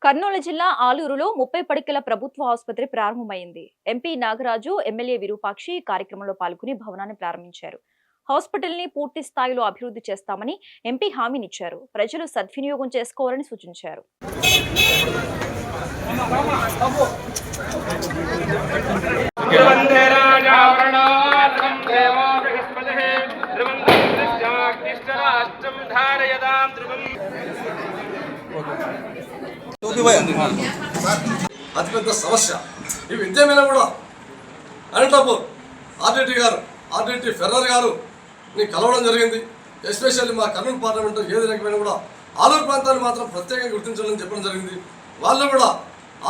కర్నూలు జిల్లా ఆలూరులో 30 పడకల ప్రభుత్వ ఆసుపత్రి ప్రారంభమైంది. ఎంపీ నాగరాజు, ఎమ్మెల్యే విరూపాక్షి కార్యక్రమంలో పాల్గొని భవనాన్ని ప్రారంభించారు. హాస్పిటల్ ని పూర్తి స్థాయిలో అభివృద్ధి చేస్తామని ఎంపీ హామీనిచ్చారు. ప్రజలు సద్వినియోగం చేసుకోవాలని సూచించారు. అతిపెద్ద సమస్య ఈ విద్య మీద కూడా అనంతపూర్ ఆర్డిటి ఫెర్రర్ గారు కలవడం జరిగింది. ఎస్పెషల్లీ మా కర్నూలు పార్లమెంట్లో ఏది రకమైన కూడా ఆలూరు ప్రాంతాన్ని మాత్రం ప్రత్యేకంగా గుర్తించాలని చెప్పడం జరిగింది. వాళ్ళు కూడా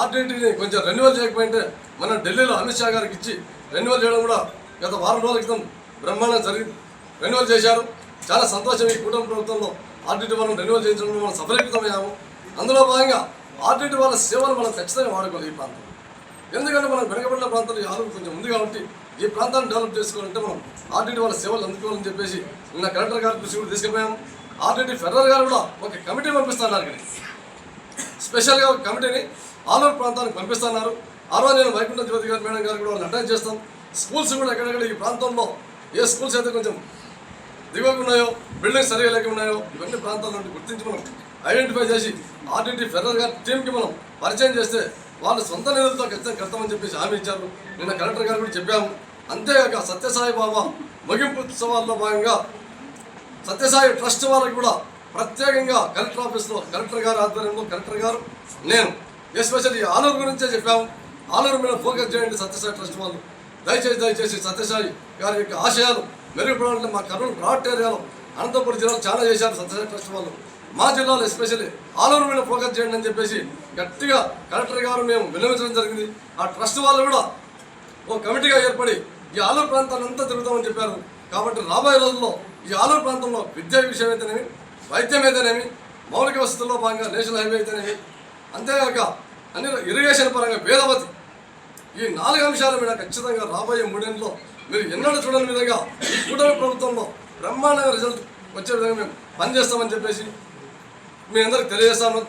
ఆర్డిటిని కొంచెం రెన్యువల్ చేయకపోయింటే మనం ఢిల్లీలో అమిత్ షా గారికి ఇచ్చి రెన్యువల్ చేయడం కూడా గత వారం రోజుల క్రితం బ్రహ్మాండం జరిగింది. రెన్యువల్ చేశారు. చాలా సంతోషం. ఈ కుటుంబ ప్రభుత్వంలో ఆర్డిటి వాళ్ళని రెన్యువల్ చేయించడంలో మనం సఫలీకృతమయ్యాము. అందులో భాగంగా ఆర్డిటి వాళ్ళ సేవలు మనం ఖచ్చితంగా వాడుకోవాలి ఈ ప్రాంతం. ఎందుకంటే మనం వెనుకబడిన ప్రాంతాలు ఆలూరు కొంచెం ఉంది కాబట్టి ఈ ప్రాంతాన్ని డెవలప్ చేసుకోవాలంటే మనం ఆర్డిటి వాళ్ళ సేవలు అందుకోవాలని చెప్పేసి నిన్న కలెక్టర్ గారి దృష్టి కూడా తీసుకెళ్ళిపోయాము. ఆర్డిటి ఫెడరల్ గారు కూడా ఒక కమిటీ పంపిస్తున్నారు. అక్కడికి స్పెషల్గా ఒక కమిటీని ఆలూరు ప్రాంతానికి పంపిస్తున్నారు. ఆ రోజు నేను వైకుంఠ జ్యోతి గారు మేడం గారు కూడా వాళ్ళు అటెండ్ చేస్తాం. స్కూల్స్ కూడా ఎక్కడెక్కడ ఈ ప్రాంతంలో ఏ స్కూల్స్ అయితే కొంచెం దిగువకు ఉన్నాయో, బిల్డింగ్స్ సరిగా లేక ఉన్నాయో ఇవన్నీ ప్రాంతాల నుండి గుర్తించి మనం ఐడెంటిఫై చేసి ఆర్డిటి ఫెడరల్ గారి టీంకి మనం పరిచయం చేస్తే వాళ్ళు సొంత నిధులతో ఖచ్చితంగా కడతామని చెప్పేసి హామీ ఇచ్చారు. నిన్న కలెక్టర్ గారు కూడా చెప్పాము. అంతేగాక సత్యసాయి బాబా ముగింపు ఉత్సవాల్లో భాగంగా సత్యసాయి ట్రస్ట్ వాళ్ళకి కూడా ప్రత్యేకంగా కలెక్టర్ ఆఫీస్లో కలెక్టర్ గారి ఆధ్వర్యంలో కలెక్టర్ గారు నేను ఎస్పెషల్లీ ఆలూరు గురించే చెప్పాము. ఆలూరు మీద ఫోకస్ చేయండి సత్యసాయి ట్రస్ట్ వాళ్ళు. దయచేసి సత్యసాయి గారి యొక్క ఆశయాలు మెరుగుపడాలంటే మా కర్నూలు బ్రాడ్ ఏరియాలో అనంతపురం జిల్లాలో చాలా చేశారు సత్యసాయి ట్రస్ట్ వాళ్ళు. మా జిల్లాలో ఎస్పెషల్లీ ఆలూరు మీద ఫోకస్ చేయండి అని చెప్పేసి గట్టిగా కలెక్టర్ గారు మేము విన్నవించడం జరిగింది. ఆ ట్రస్ట్ వాళ్ళు కూడా ఓ కమిటీగా ఏర్పడి ఈ ఆలూరు ప్రాంతాన్ని అంతా తిరుగుతామని చెప్పారు. కాబట్టి రాబోయే రోజుల్లో ఈ ఆలూరు ప్రాంతంలో విద్యా విషయం అయితేనేమి, వైద్యం అయితేనేమి, మౌలిక వసతుల్లో భాగంగా నేషనల్ హైవే అయితేనేమి, అంతేగాక అన్ని ఇరిగేషన్ పరంగా వేదవతి, ఈ 4 అంశాల మీద ఖచ్చితంగా రాబోయే 3 ఏళ్ళలో మీరు ఎన్నడూ చూడని విధంగా ఈ కూటమి ప్రభుత్వంలో బ్రహ్మాండంగా రిజల్ట్ వచ్చే విధంగా మేము పనిచేస్తామని చెప్పేసి మీ అందరికి తెలియజేస్తాను.